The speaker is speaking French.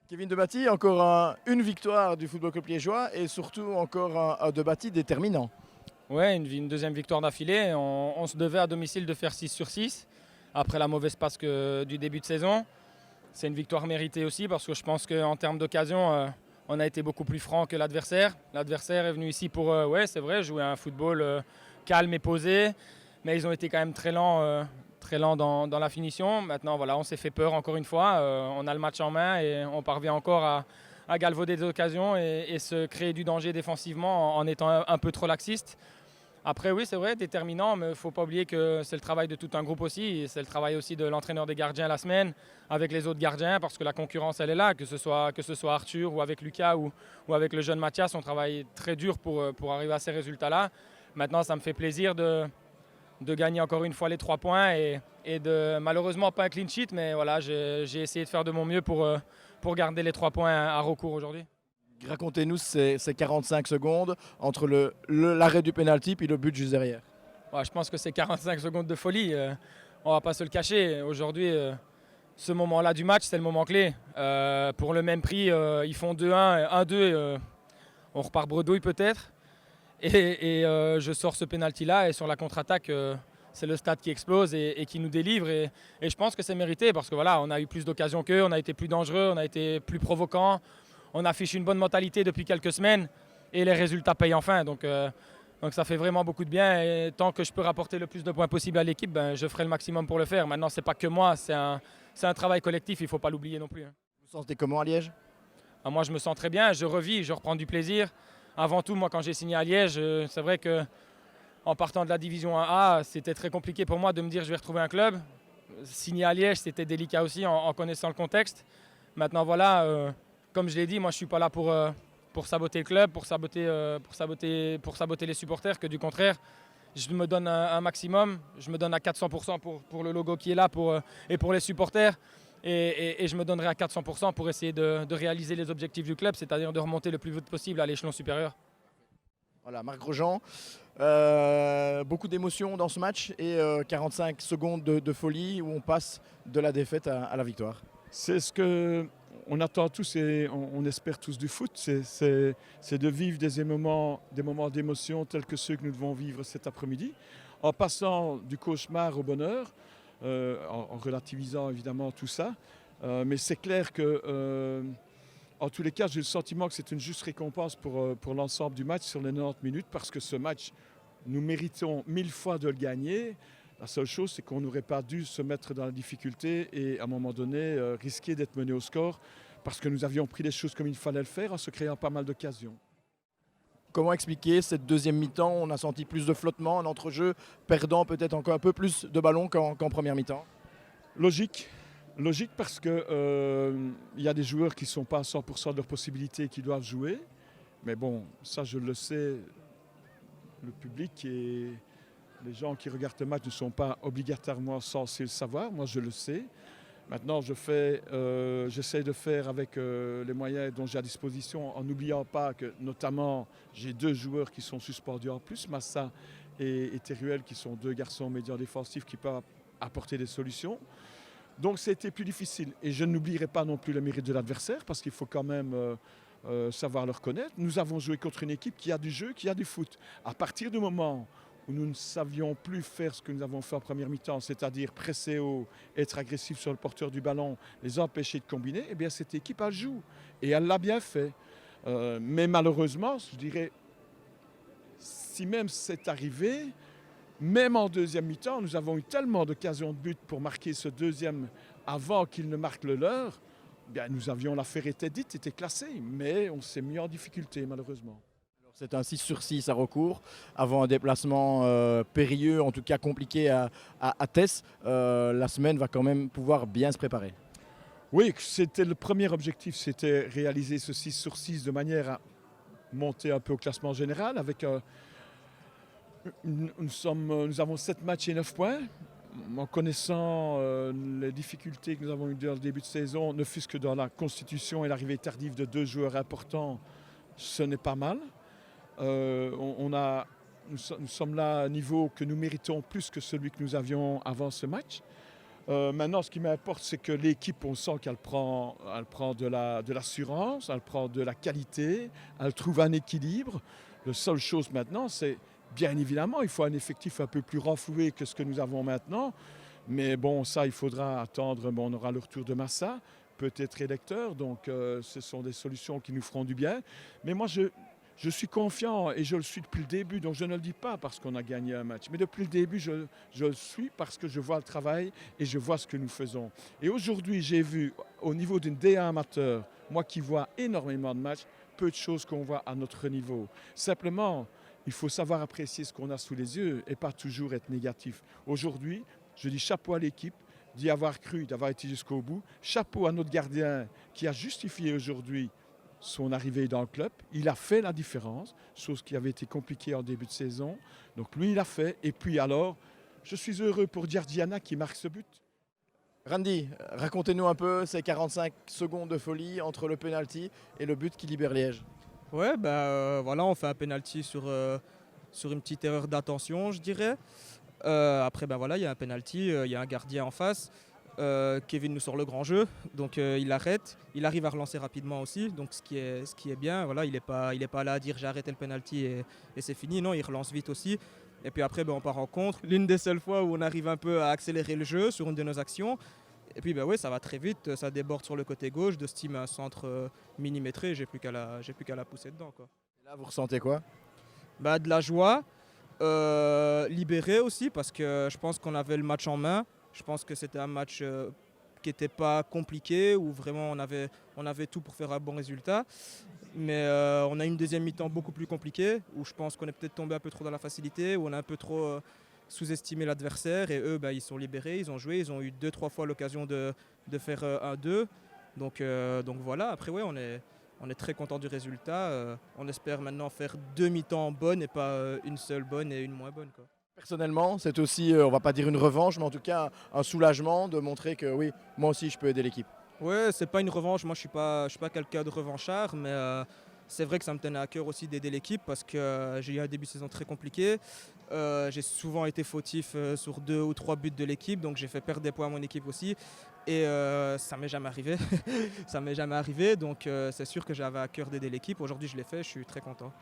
Kevin Debatty, encore une victoire du Football Club liégeois et surtout encore un Debatty déterminant. Ouais, une deuxième victoire d'affilée. On se devait à domicile de faire 6 sur 6 après la mauvaise passe du début de saison. C'est une victoire méritée aussi parce que je pense qu'en termes d'occasion, on a été beaucoup plus franc que l'adversaire. L'adversaire est venu ici pour, ouais, c'est vrai, jouer un football calme et posé, mais ils ont été quand même très lents dans la finition. Maintenant, voilà, on s'est fait peur encore une fois. On a le match en main et on parvient encore à galvauder des occasions et se créer du danger défensivement en étant un peu trop laxiste. Après, oui, c'est vrai, déterminant, mais il ne faut pas oublier que c'est le travail de tout un groupe aussi. C'est le travail aussi de l'entraîneur des gardiens la semaine, avec les autres gardiens, parce que la concurrence, elle est là, que ce soit Arthur ou avec Lucas ou avec le jeune Mathias. On travaille très dur pour arriver à ces résultats-là. Maintenant, ça me fait plaisir de gagner encore une fois les 3 points et de malheureusement pas un clean sheet, mais voilà, j'ai essayé de faire de mon mieux pour garder les 3 points à recours aujourd'hui. Racontez-nous ces 45 secondes entre l'arrêt du penalty et le but juste derrière. Ouais, je pense que c'est 45 secondes de folie. On va pas se le cacher. Aujourd'hui, ce moment-là du match, c'est le moment clé. Pour le même prix, ils font 2-1, 1-2. On repart bredouille peut-être. Et je sors ce penalty-là et sur la contre-attaque, c'est le stade qui explose et qui nous délivre. Et je pense que c'est mérité parce que voilà, on a eu plus d'occasions qu'eux, on a été plus dangereux, on a été plus provoquant. On affiche une bonne mentalité depuis quelques semaines et les résultats payent enfin. Donc ça fait vraiment beaucoup de bien. Et tant que je peux rapporter le plus de points possible à l'équipe, ben, je ferai le maximum pour le faire. Maintenant, ce n'est pas que moi, c'est un travail collectif, il ne faut pas l'oublier non plus. Vous vous sentez comment à Liège? Moi, je me sens très bien, je revis, je reprends du plaisir. Avant tout, moi, quand j'ai signé à Liège, c'est vrai qu'en partant de la division 1A, c'était très compliqué pour moi de me dire je vais retrouver un club. Signer à Liège, c'était délicat aussi en connaissant le contexte. Maintenant, voilà, comme je l'ai dit, moi, je ne suis pas là pour saboter le club, pour saboter les supporters, que du contraire. Je me donne un maximum, je me donne à 400% pour le logo qui est là et pour les supporters. Et je me donnerai à 400% pour essayer de réaliser les objectifs du club, c'est-à-dire de remonter le plus vite possible à l'échelon supérieur. Voilà, Marc Grosjean, beaucoup d'émotions dans ce match et 45 secondes de folie où on passe de la défaite à la victoire. C'est ce qu'on attend tous et on espère tous du foot, c'est de vivre des moments d'émotion tels que ceux que nous devons vivre cet après-midi, en passant du cauchemar au bonheur, en relativisant évidemment tout ça. Mais c'est clair que, en tous les cas, j'ai le sentiment que c'est une juste récompense pour l'ensemble du match sur les 90 minutes, parce que ce match, nous méritons 1000 fois de le gagner. La seule chose, c'est qu'on n'aurait pas dû se mettre dans la difficulté et à un moment donné risquer d'être mené au score, parce que nous avions pris les choses comme il fallait le faire en se créant pas mal d'occasions. Comment expliquer cette deuxième mi-temps? On a senti plus de flottement en entrejeu, perdant peut-être encore un peu plus de ballons qu'en première mi-temps. Logique parce que y a des joueurs qui ne sont pas à 100% de leurs possibilités et qui doivent jouer. Mais bon, ça je le sais, le public et les gens qui regardent le match ne sont pas obligatoirement censés le savoir. Moi je le sais. Maintenant, j'essaie de faire avec les moyens dont j'ai à disposition, en n'oubliant pas que, notamment, j'ai 2 joueurs qui sont suspendus en plus, Massa et Teruel, qui sont 2 garçons médians défensifs qui peuvent apporter des solutions. Donc, c'était plus difficile. Et je n'oublierai pas non plus le mérite de l'adversaire, parce qu'il faut quand même savoir le reconnaître. Nous avons joué contre une équipe qui a du jeu, qui a du foot. À partir du moment où nous ne savions plus faire ce que nous avons fait en première mi-temps, c'est-à-dire presser haut, être agressif sur le porteur du ballon, les empêcher de combiner, eh bien cette équipe, elle joue. Et elle l'a bien fait. Mais malheureusement, je dirais, si même c'est arrivé, même en deuxième mi-temps, nous avons eu tellement d'occasions de but pour marquer ce deuxième avant qu'il ne marque le leur, eh bien nous avions, l'affaire était dite, était classée, mais on s'est mis en difficulté malheureusement. C'est un 6 sur 6 à recours, avant un déplacement périlleux, en tout cas compliqué à Tess. La semaine va quand même pouvoir bien se préparer. Oui, c'était le premier objectif, c'était réaliser ce 6 sur 6 de manière à monter un peu au classement général. Nous avons 7 matchs et 9 points. En connaissant les difficultés que nous avons eues dans le début de saison, ne fût-ce que dans la constitution et l'arrivée tardive de 2 joueurs importants, ce n'est pas mal. Nous sommes là à un niveau que nous méritons plus que celui que nous avions avant ce match. Maintenant, ce qui m'importe, c'est que l'équipe, on sent qu'elle prend de l'assurance, elle prend de la qualité, elle trouve un équilibre. La seule chose maintenant, c'est bien évidemment, il faut un effectif un peu plus renfloué que ce que nous avons maintenant. Mais bon, ça, il faudra attendre. Bon, on aura le retour de Massa, peut-être électeur. Donc, ce sont des solutions qui nous feront du bien. Mais moi, je suis confiant et je le suis depuis le début. Donc, je ne le dis pas parce qu'on a gagné un match. Mais depuis le début, je le suis parce que je vois le travail et je vois ce que nous faisons. Et aujourd'hui, j'ai vu, au niveau d'une D1 amateur, moi qui vois énormément de matchs, peu de choses qu'on voit à notre niveau. Simplement, il faut savoir apprécier ce qu'on a sous les yeux et pas toujours être négatif. Aujourd'hui, je dis chapeau à l'équipe d'y avoir cru, d'avoir été jusqu'au bout. Chapeau à notre gardien qui a justifié aujourd'hui son arrivée dans le club. Il a fait la différence, chose qui avait été compliquée en début de saison. Donc lui, il l'a fait. Et puis alors, je suis heureux pour Diardiana qui marque ce but. Randy, racontez-nous un peu ces 45 secondes de folie entre le penalty et le but qui libère Liège. Ouais, voilà, on fait un penalty sur une petite erreur d'attention, je dirais. Après, voilà, il y a un penalty, il y a un gardien en face. Kevin nous sort le grand jeu, donc il arrête. Il arrive à relancer rapidement aussi, donc ce qui est bien. Voilà, il est pas là à dire j'ai arrêté le penalty et c'est fini. Non, il relance vite aussi. Et puis après, on part en contre. L'une des seules fois où on arrive un peu à accélérer le jeu sur une de nos actions. Et puis ouais, ça va très vite, ça déborde sur le côté gauche. De Steam un centre millimétré, j'ai plus qu'à la pousser dedans, quoi. Et là, vous ressentez quoi? De la joie, libéré aussi parce que je pense qu'on avait le match en main. Je pense que c'était un match qui n'était pas compliqué, où vraiment on avait tout pour faire un bon résultat. Mais on a une deuxième mi-temps beaucoup plus compliquée, où je pense qu'on est peut-être tombé un peu trop dans la facilité, où on a un peu trop sous-estimé l'adversaire. Et eux, ils sont libérés, ils ont joué, ils ont eu 2-3 fois l'occasion de faire 1-2. Donc voilà, après ouais, on est très content du résultat. On espère maintenant faire 2 mi-temps bonnes et pas une seule bonne et une moins bonne, quoi. Personnellement, c'est aussi, on va pas dire une revanche, mais en tout cas un soulagement de montrer que oui, moi aussi je peux aider l'équipe. Ouais, c'est pas une revanche. Moi, je suis pas quelqu'un de revanchard, mais c'est vrai que ça me tenait à cœur aussi d'aider l'équipe parce que j'ai eu un début de saison très compliqué. J'ai souvent été fautif sur 2 ou 3 buts de l'équipe, donc j'ai fait perdre des points à mon équipe aussi. Et ça m'est jamais arrivé. Ça m'est jamais arrivé, donc c'est sûr que j'avais à cœur d'aider l'équipe. Aujourd'hui, je l'ai fait, je suis très content.